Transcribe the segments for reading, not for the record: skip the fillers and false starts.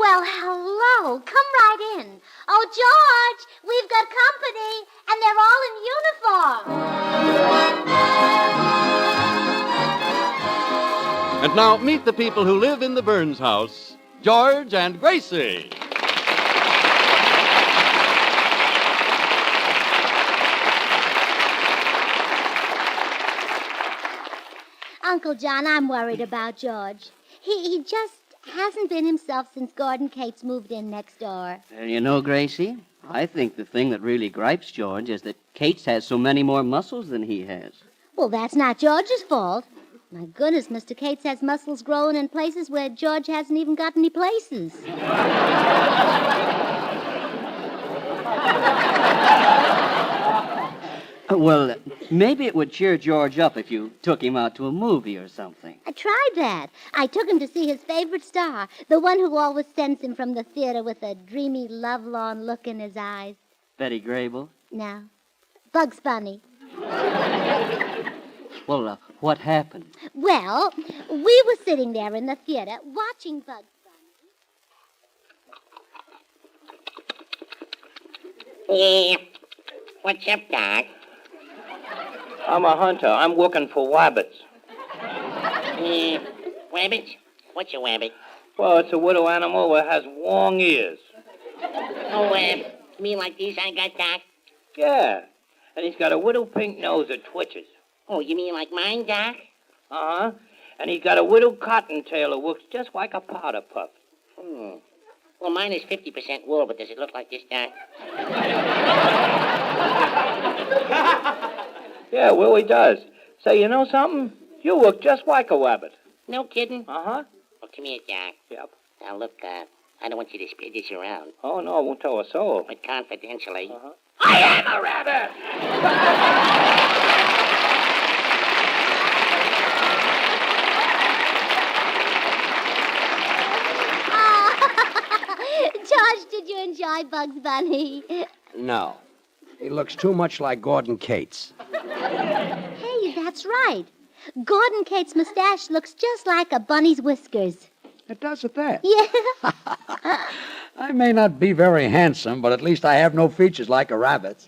Well, hello. Come right in. Oh, George, we've got company, and they're all in uniform. And now meet the people who live in the Burns house, George and Gracie. Uncle John, I'm worried about George. He just hasn't been himself since Gordon Cates moved in next door. Well, you know, Gracie, I think the thing that really gripes George is that Cates has so many more muscles than he has. Well, that's not George's fault. My goodness, Mr. Cates has muscles growing in places where George hasn't even got any places. Well, maybe it would cheer George up if you took him out to a movie or something. I tried that. I took him to see his favorite star, the one who always sends him from the theater with a dreamy, lovelorn look in his eyes. Betty Grable? No. Bugs Bunny. Well, what happened? Well, we were sitting there in the theater watching Bugs Yeah. What's up, Doc? I'm a hunter. I'm looking for wabbits. Wabbits? What's a wabbit? Well, it's a little animal that has long ears. Oh, you mean like these I got, Doc? Yeah. And he's got a little pink nose that twitches. Oh, you mean like mine, Doc? Uh-huh. And he's got a little cottontail that looks just like a powder puff. Well, mine is 50% wool, but does it look like this, Doc? Yeah, well, he does. Say, you know something? You look just like a rabbit. No kidding? Uh-huh. Well, come here, Doc. Yep. Now, look, I don't want you to spread this around. Oh, no, I won't tell a soul. But confidentially, Uh-huh. I am a rabbit! George, did you enjoy Bugs Bunny? No. He looks too much like Gordon Cates. Hey, that's right. Gordon Cates' mustache looks just like a bunny's whiskers. It does at that. Yeah. I may not be very handsome, but at least I have no features like a rabbit's.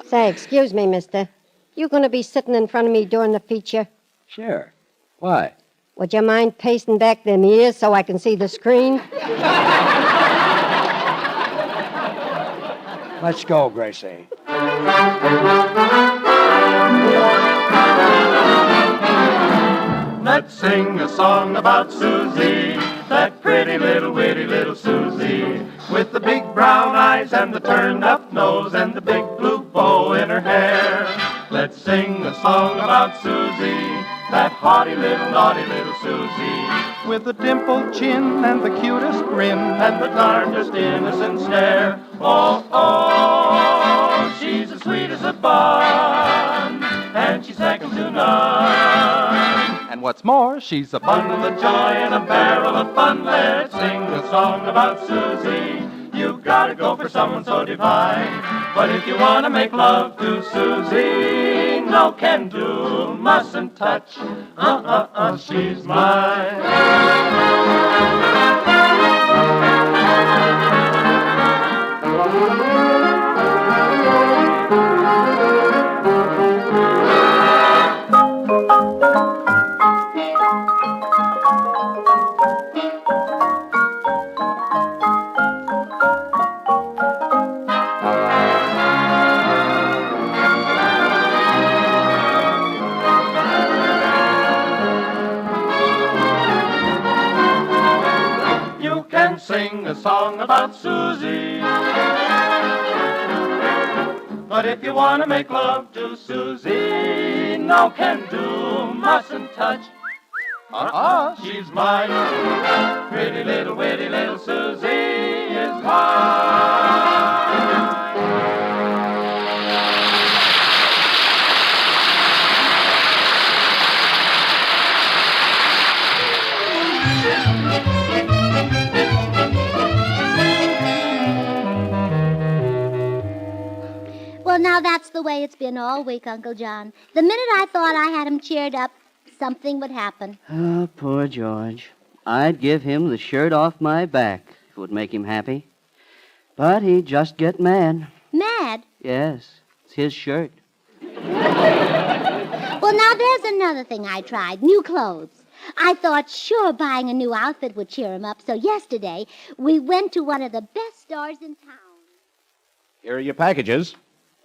Say, excuse me, mister. You going to be sitting in front of me during the feature? Sure. Why? Would you mind pasting back them ears so I can see the screen? Let's go, Gracie. Let's sing a song about Susie, that pretty little witty little Susie, with the big brown eyes and the turned-up nose and the big blue bow in her hair. Let's sing a song about Susie, that haughty little naughty little Susie, with the dimpled chin and the cutest grin and the darndest innocent stare. Oh, oh, she's as sweet as a bun, and she's second to none. And what's more, she's a bundle of joy and a barrel of fun. Let's sing a song about Susie. You've got to go for someone so divine. But if you want to make love to Susie, no can do, mustn't touch. She's mine. Sing a song about Susie. But if you want to make love to Susie, no can do, mustn't touch. She's mine. Pretty little witty little Susie is mine. Well, now that's the way it's been all week, Uncle John. The minute I thought I had him cheered up, something would happen. Oh, poor George. I'd give him the shirt off my back if it would make him happy. But he'd just get mad. Mad? Yes, it's his shirt. Well, now there's another thing I tried. New clothes. I thought sure buying a new outfit would cheer him up, so yesterday we went to one of the best stores in town. Here are your packages.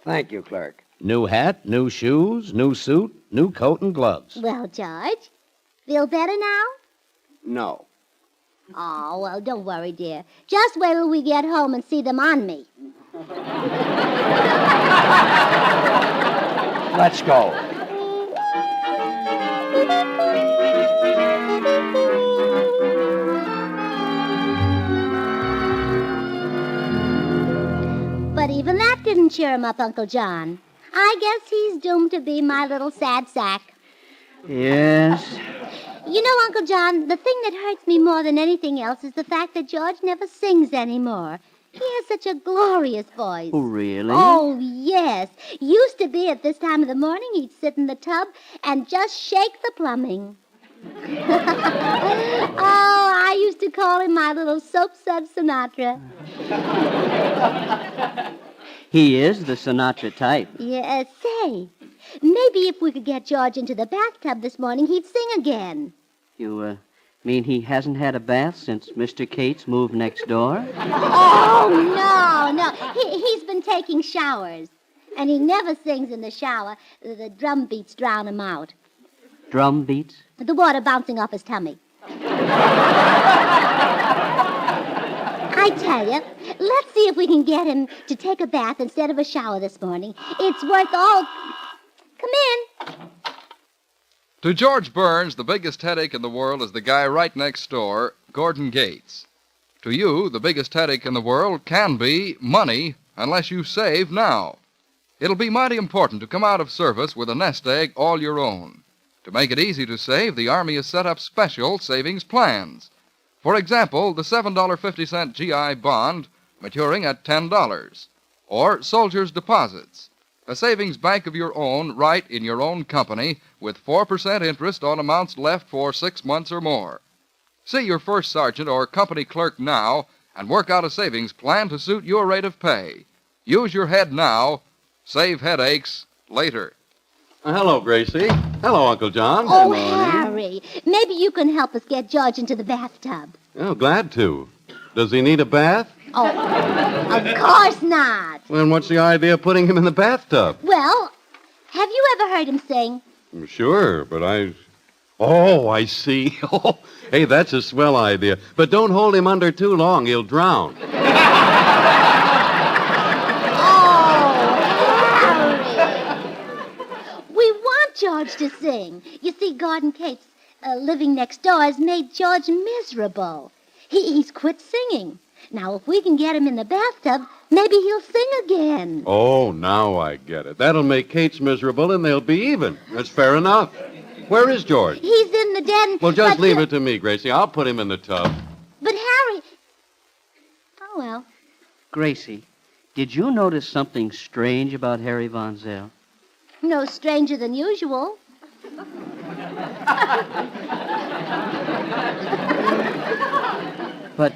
Thank you, clerk. New hat, new shoes, new suit, new coat and gloves. Well, George, feel better now? No. Oh, well, don't worry, dear. Just wait till we get home and see them on me. Let's go. But even that didn't cheer him up, Uncle John. I guess he's doomed to be my little sad sack. Yes. You know, Uncle John, the thing that hurts me more than anything else is the fact that George never sings anymore. He has such a glorious voice. Oh, really? Oh, yes. Used to be at this time of the morning, he'd sit in the tub and just shake the plumbing. Oh, I used to call him my little soap-sud Sinatra. He is the Sinatra type. Yes, say, maybe if we could get George into the bathtub this morning, he'd sing again. You, mean he hasn't had a bath since Mr. Cates moved next door? Oh, no. He's been taking showers. And he never sings in the shower. The drum beats drown him out. Drum beats? The water bouncing off his tummy. I tell you, let's see if we can get him to take a bath instead of a shower this morning. It's worth all... Come in. To George Burns, the biggest headache in the world is the guy right next door, Gordon Gates. To you, the biggest headache in the world can be money, unless you save now. It'll be mighty important to come out of service with a nest egg all your own. To make it easy to save, the Army has set up special savings plans. For example, the $7.50 GI bond maturing at $10, or Soldier's Deposits, a savings bank of your own right in your own company with 4% interest on amounts left for 6 months or more. See your first sergeant or company clerk now and work out a savings plan to suit your rate of pay. Use your head now, save headaches later. Hello, Gracie. Hello, Uncle John. Oh, Harry, maybe you can help us get George into the bathtub. Oh, glad to. Does he need a bath? Oh, of course not. Then what's the idea of putting him in the bathtub? Well, have you ever heard him sing? Sure, but Oh, I see. Oh, hey, that's a swell idea. But don't hold him under too long. He'll drown. George to sing. You see, Gordon Cates living next door has made George miserable. He's quit singing. Now, if we can get him in the bathtub, maybe he'll sing again. Oh, now I get it. That'll make Kate's miserable, and they'll be even. That's fair enough. Where is George? He's in the den. Well, just leave it to me, Gracie. I'll put him in the tub. But Harry... Oh, well. Gracie, did you notice something strange about Harry Von Zell? No stranger than usual. But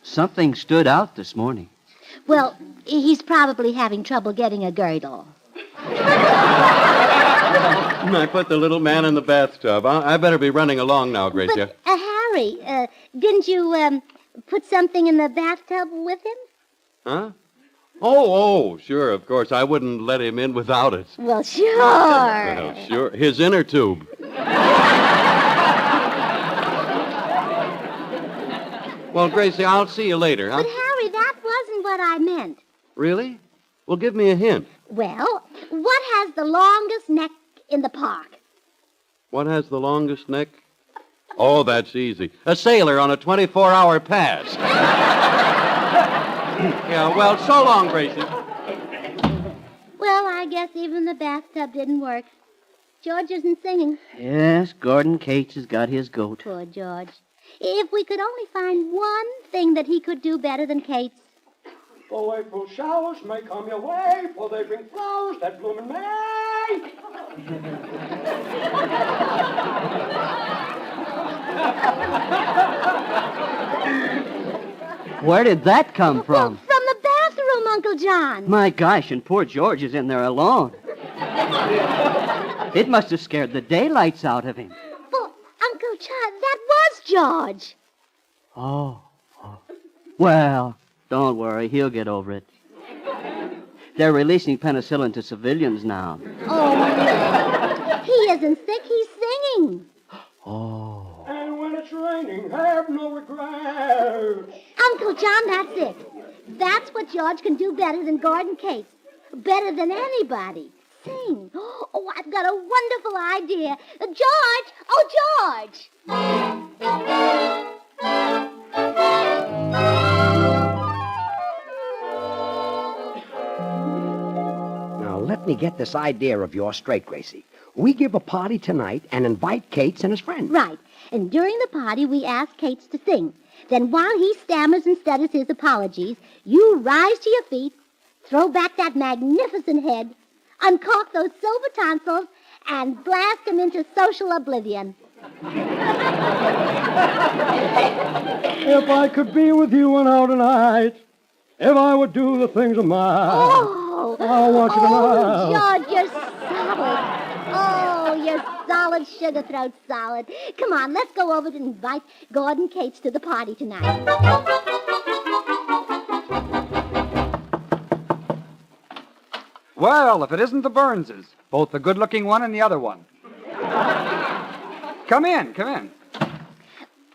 something stood out this morning. Well, he's probably having trouble getting a girdle. I put the little man in the bathtub. I better be running along now, Gracie. But, Harry, didn't you put something in the bathtub with him? Huh? Oh, sure, of course. I wouldn't let him in without it. Well, sure. Well, sure. His inner tube. Well, Gracie, I'll see you later, huh? But, Harry, that wasn't what I meant. Really? Well, give me a hint. Well, what has the longest neck in the park? What has the longest neck? Oh, that's easy. A sailor on a 24-hour pass. Yeah, well, so long, Gracie. Well, I guess even the bathtub didn't work. George isn't singing. Yes, Gordon Cates has got his goat. Poor George. If we could only find one thing that he could do better than Cates. Oh, April showers may come your way, for they bring flowers that bloom in May. Where did that come from? From the bathroom, Uncle John. My gosh, and poor George is in there alone. It must have scared the daylights out of him. Well, Uncle John, that was George. Oh. Well, don't worry. He'll get over it. They're releasing penicillin to civilians now. Oh, no. He isn't sick. He's singing. Oh. And when it's raining, have no regrets. Uncle John, that's it. That's what George can do better than Gordon Cates. Better than anybody. Sing. Oh, I've got a wonderful idea. George! Oh, George! Now, let me get this idea of yours straight, Gracie. We give a party tonight and invite Cates and his friends. Right. And during the party, we ask Cates to sing. Then while he stammers and stutters his apologies, you rise to your feet, throw back that magnificent head, uncork those silver tonsils, and blast him into social oblivion. If I could be with you and out tonight, if I would do the things of mine. Oh, I want you to know. George, you're solid. Oh, you're solid, sugar throat solid. Come on, let's go over and invite Gordon Cates to the party tonight. Well, if it isn't the Burnses, both the good-looking one and the other one. Come in, come in.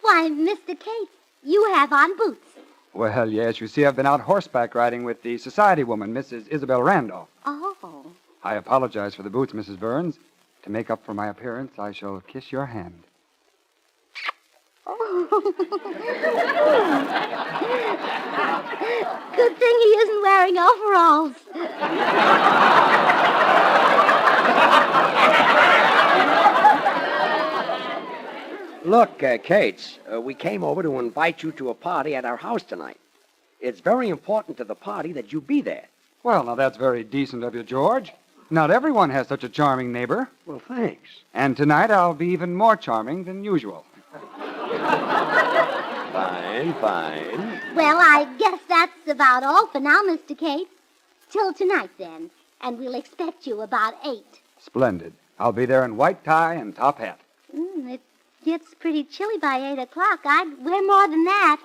Why, Mr. Cates, you have on boots. Well, yes, you see, I've been out horseback riding with the society woman, Mrs. Isabel Randolph. Oh. I apologize for the boots, Mrs. Burns. To make up for my appearance, I shall kiss your hand. Good thing he isn't wearing overalls. Look, Cates, we came over to invite you to a party at our house tonight. It's very important to the party that you be there. Well, now, that's very decent of you, George. Not everyone has such a charming neighbor. Well, thanks. And tonight I'll be even more charming than usual. Fine, fine. Well, I guess that's about all for now, Mr. Cates. Till tonight, then. And we'll expect you about 8. Splendid. I'll be there in white tie and top hat. It gets pretty chilly by 8 o'clock. I'd wear more than that.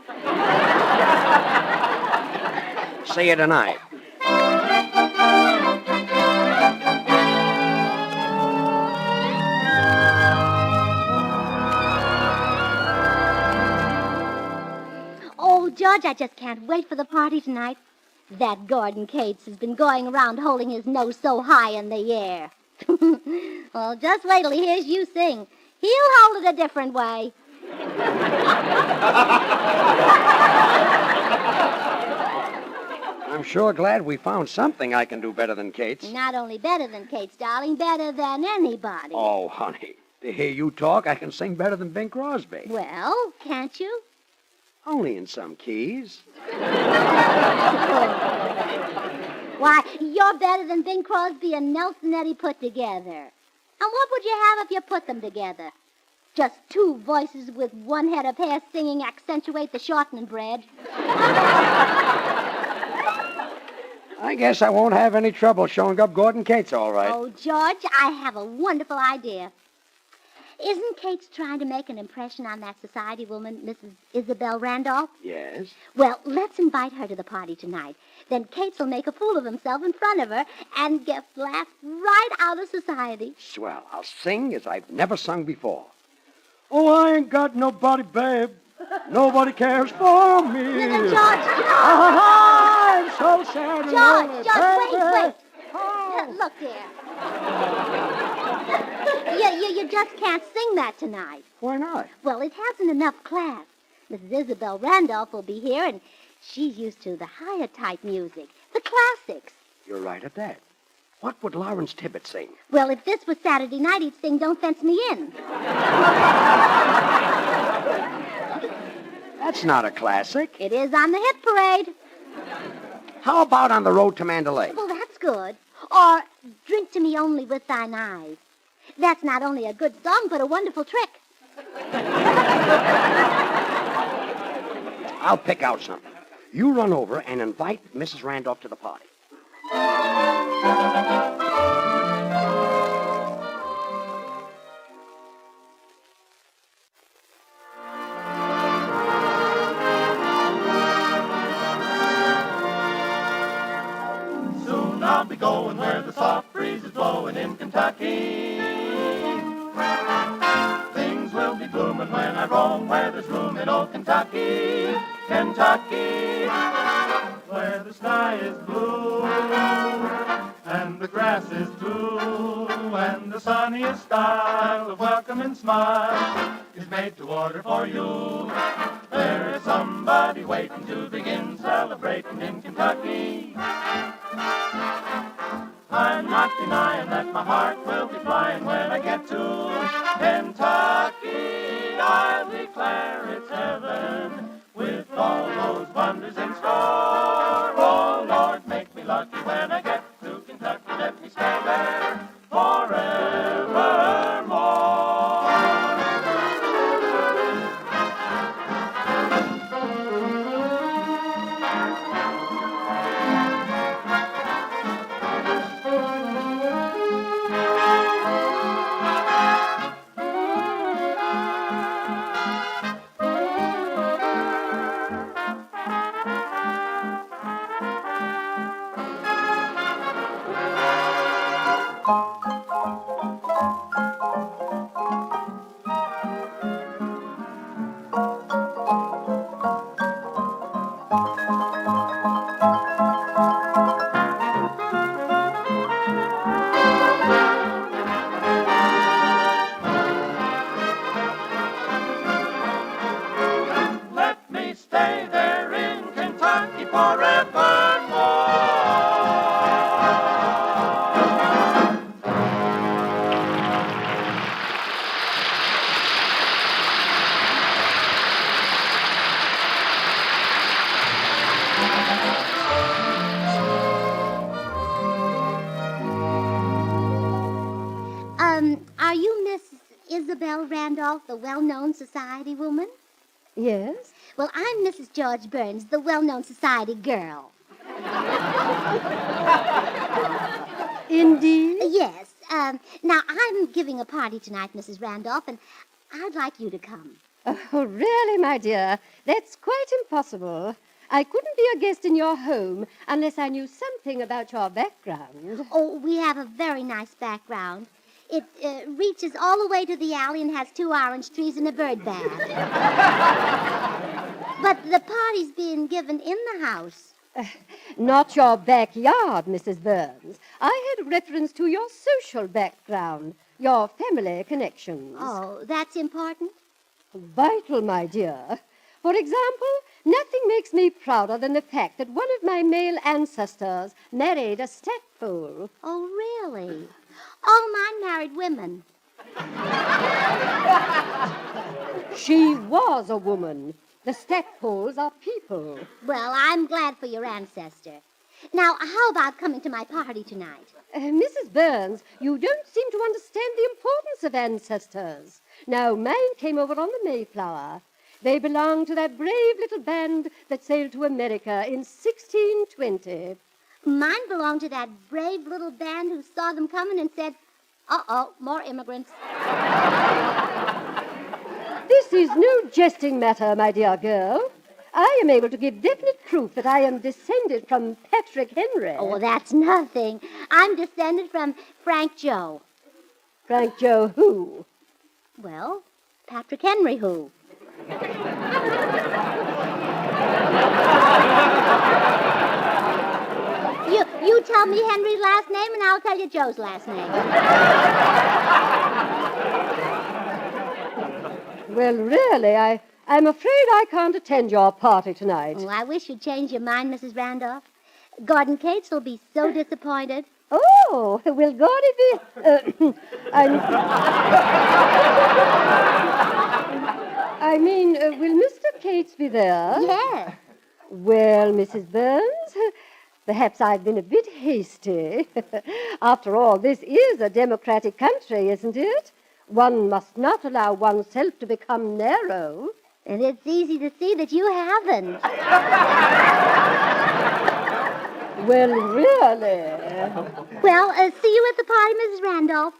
See you tonight. Oh, George, I just can't wait for the party tonight. That Gordon Cates has been going around holding his nose so high in the air. Well, just wait till he hears you sing. He'll hold it a different way. I'm sure glad we found something I can do better than Cates. Not only better than Cates, darling, better than anybody. Oh, honey, to hear you talk, I can sing better than Bing Crosby. Well, can't you? Only in some keys. Why, you're better than Bing Crosby and Nelson Eddy put together. And what would you have if you put them together? Just 2 voices with 1 head of hair singing accentuate the shortening bread. I guess I won't have any trouble showing up Gordon Cates, all right. Oh, George, I have a wonderful idea. Isn't Cates trying to make an impression on that society woman, Mrs. Isabel Randolph? Yes? Well, let's invite her to the party tonight. Then Cates will make a fool of himself in front of her and get laughed right out of society. Swell. I'll sing as I've never sung before. Oh, I ain't got nobody, babe. Nobody cares for me. Little George, I'm so sad and lonely, George, baby. wait. Look there. You just can't sing that tonight. Why not? Well, it hasn't enough class. Mrs. Isabel Randolph will be here, and she's used to the higher type music, the classics. You're right at that. What would Lawrence Tibbett sing? Well, if this was Saturday night, he'd sing Don't Fence Me In. That's not a classic. It is on the hit parade. How about On the Road to Mandalay? Well, that's good. Or Drink to Me Only with Thine Eyes. That's not only a good song, but a wonderful trick. I'll pick out something. You run over and invite Mrs. Randolph to the party. Soon I'll be going where the soft breeze is blowing in Kentucky. Things will be blooming when I roam where there's room in old Kentucky. Kentucky, where the sky is blue and the grass is too, and the sunniest style of welcome and smile is made to order for you. There is somebody waiting to begin celebrating in Kentucky. I'm not denying that my heart will be flying when I get to Kentucky. I'll declare it's heaven with all those wonders in store. Oh, Lord, make me lucky when I get to Kentucky. Let me stay there forevermore. Are you Miss Isabel Randolph, the well-known society woman? Yes? Well, I'm Mrs. George Burns, the well-known society girl. Indeed? Yes. Now, I'm giving a party tonight, Mrs. Randolph, and I'd like you to come. Oh, really, my dear? That's quite impossible. I couldn't be a guest in your home unless I knew something about your background. Oh, we have a very nice background. It reaches all the way to the alley and has 2 orange trees and a bird bath. But the party's being given in the house. Not your backyard, Mrs. Burns. I had reference to your social background, your family connections. Oh, that's important? Vital, my dear. For example, nothing makes me prouder than the fact that one of my male ancestors married a stackpole. Oh, really? All mine married women. She was a woman. The stackpoles are people. Well, I'm glad for your ancestor. Now, how about coming to my party tonight? Mrs. Burns, you don't seem to understand the importance of ancestors. Now, mine came over on the Mayflower. They belong to that brave little band that sailed to America in 1620. Mine belonged to that brave little band who saw them coming and said, uh-oh, more immigrants. This is no jesting matter, my dear girl. I am able to give definite proof that I am descended from Patrick Henry. Oh, that's nothing. I'm descended from Frank Joe. Frank Joe who? Well, Patrick Henry who? You tell me Henry's last name, and I'll tell you Joe's last name. Well, really, I'm afraid I can't attend your party tonight. Oh, I wish you'd change your mind, Mrs. Randolph. Gordon Cates will be so disappointed. Oh, will Gordon be... I mean, will Mr. Cates be there? Yes. Well, Mrs. Burns, perhaps I've been a bit hasty. After all, this is a democratic country, isn't it? One must not allow oneself to become narrow. And it's easy to see that you haven't. Well, really? Well, see you at the party, Mrs. Randolph.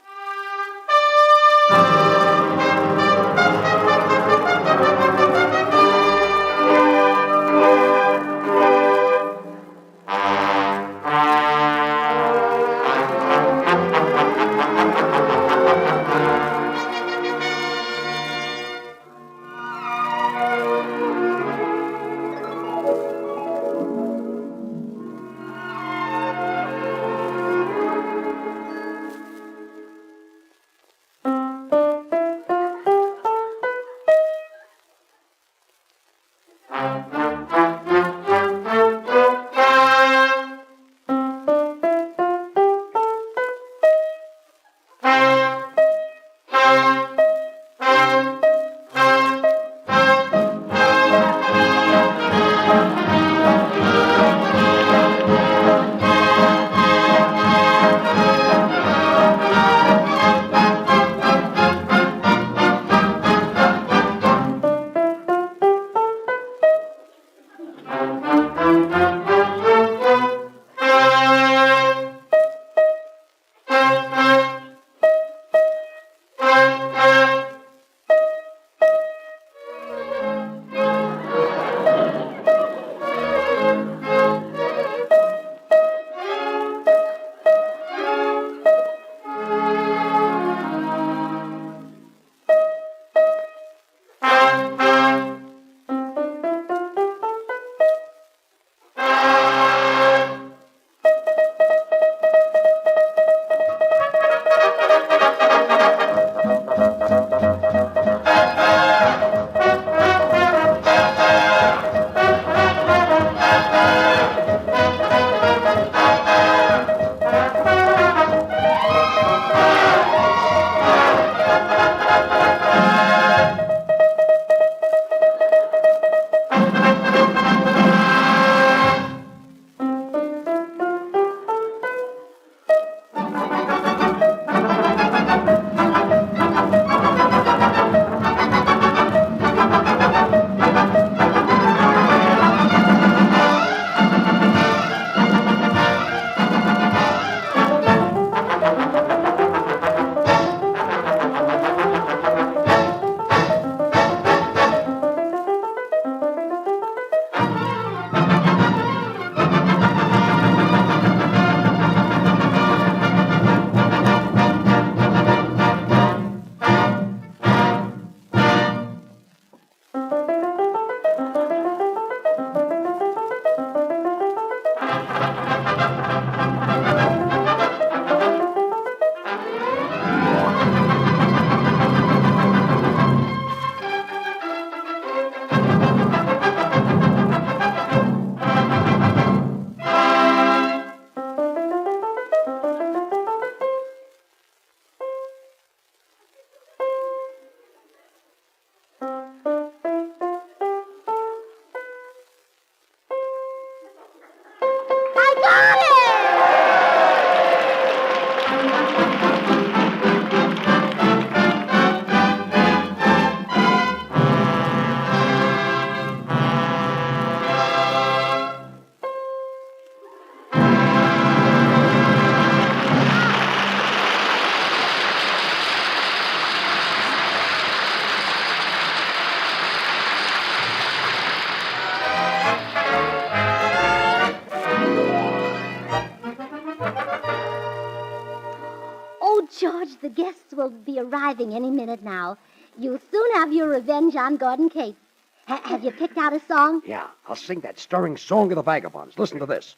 George, the guests will be arriving any minute now. You'll soon have your revenge on Gordon Cates. Have you picked out a song? Yeah, I'll sing that stirring song of the vagabonds. Listen to this.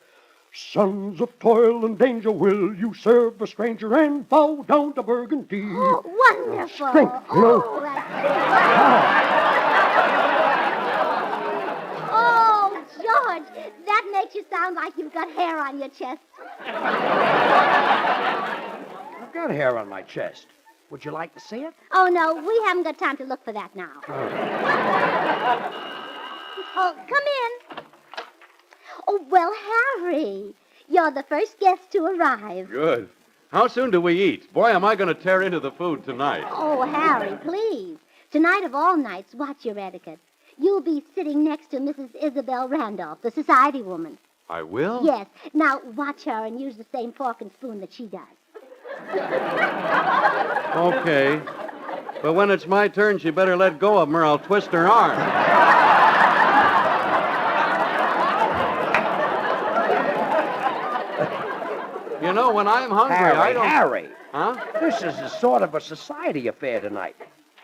Sons of toil and danger, will you serve a stranger and bow down to Burgundy? Oh, wonderful. Strength, you know. Oh, George, that makes you sound like you've got hair on your chest. I've got hair on my chest. Would you like to see it? Oh, no, we haven't got time to look for that now. Oh, come in. Oh, well, Harry, you're the first guest to arrive. Good. How soon do we eat? Boy, am I going to tear into the food tonight. Oh, Harry, please. Tonight of all nights, watch your etiquette. You'll be sitting next to Mrs. Isabel Randolph, the society woman. I will? Yes. Now, watch her and use the same fork and spoon that she does. Okay. But when it's my turn, she better let go of 'em or I'll twist her arm. You know, when I'm hungry, I don't... Harry. Huh? This is a sort of a society affair tonight.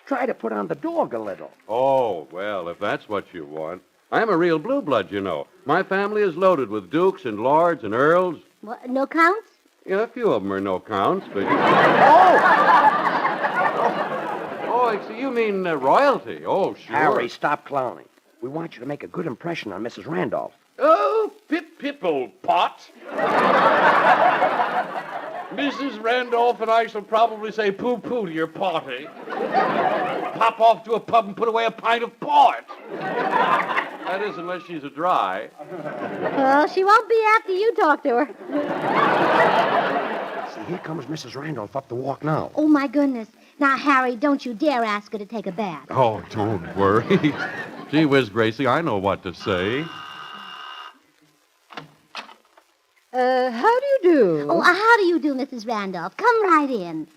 Try to put on the dog a little. Oh, well, if that's what you want. I'm a real blue blood, you know. My family is loaded with dukes and lords and earls. What, no counts? Yeah, a few of them are no counts, but... Oh, you mean royalty? Oh, sure. Harry, stop clowning. We want you to make a good impression on Mrs. Randolph. Oh, pip, old pot. Mrs. Randolph and I shall probably say poo-poo to your party. Pop off to a pub and put away a pint of port. That is, unless she's a dry. Well, she won't be after you talk to her. See, here comes Mrs. Randolph up the walk now. Oh, my goodness. Now, Harry, don't you dare ask her to take a bath. Oh, don't worry. Gee whiz, Gracie, I know what to say. How do you do? Oh, how do you do, Mrs. Randolph? Come right in.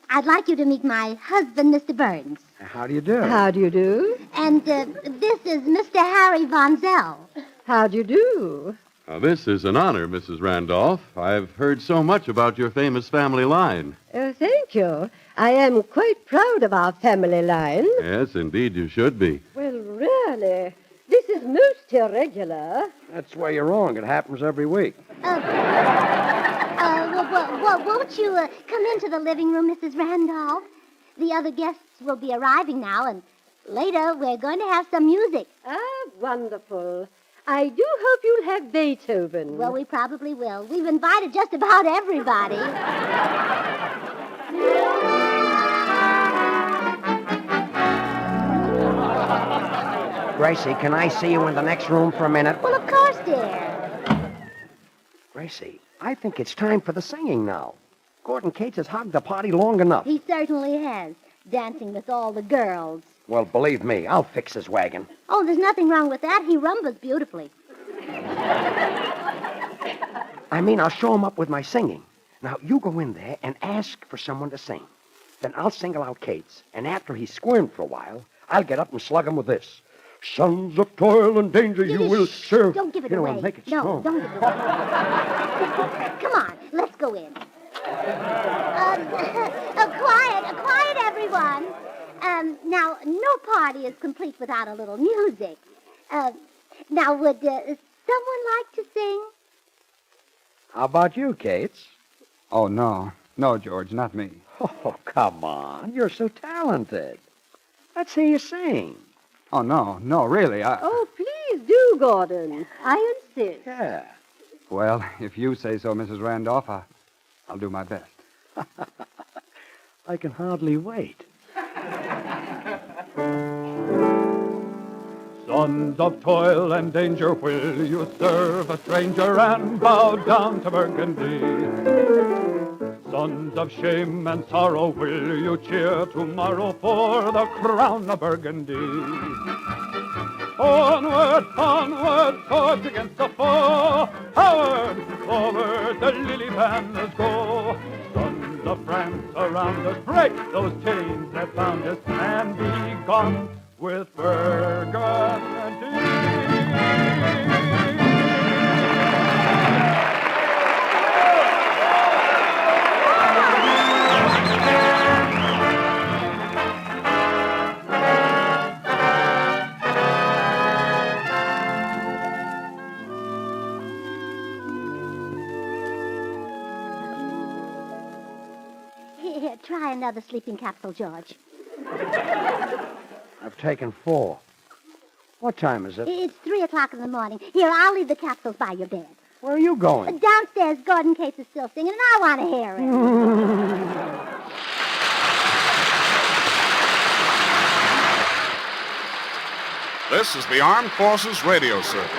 I'd like you to meet my husband, Mr. Burns. How do you do? How do you do? And this is Mr. Harry Von Zell. How do you do? Now, this is an honor, Mrs. Randolph. I've heard so much about your famous family line. Thank you. I am quite proud of our family line. Yes, indeed, you should be. Well, really, this is most irregular. That's where you're wrong. It happens every week. Won't you come into the living room, Mrs. Randolph? The other guests will be arriving now, and later we're going to have some music. Ah, wonderful. I do hope you'll have Beethoven. Well, we probably will. We've invited just about everybody. Gracie, can I see you in the next room for a minute? Well, of course, dear. Gracie, I think it's time for the singing now. Gordon Cates has hogged the party long enough. He certainly has, dancing with all the girls. Well, believe me, I'll fix his wagon. Oh, there's nothing wrong with that. He rumbas beautifully. I mean, I'll show him up with my singing. Now, you go in there and ask for someone to sing. Then I'll single out Cates, and after he's squirmed for a while, I'll get up and slug him with this. Sons of toil and danger you will serve. Don't give it away. away. Make it no, strong. don't give it away. Come on, let's go in. Quiet, everyone. Now, no party is complete without a little music. Now, would someone like to sing? How about you, Cates? Oh, no. No, George, not me. Oh, come on. You're so talented. Let's hear you sing. Oh, no, really, Oh, please do, Gordon. I insist. Yeah. Well, if you say so, Mrs. Randolph, I'll do my best. I can hardly wait. Sons of toil and danger, will you serve a stranger and bow down to Burgundy? Sons of shame and sorrow, will you cheer tomorrow for the crown of Burgundy? Onward, onward, swords against the foe. Forward, forward, the lily banners go. Sons of France, around us, break those chains that bound us, and be gone with Burgundy. Here, try another sleeping capsule, George. I've taken 4. What time is it? It's 3 o'clock in the morning. Here, I'll leave the capsules by your bed. Where are you going? Downstairs, Gordon Cates is still singing, and I want to hear it. This is the Armed Forces Radio Service.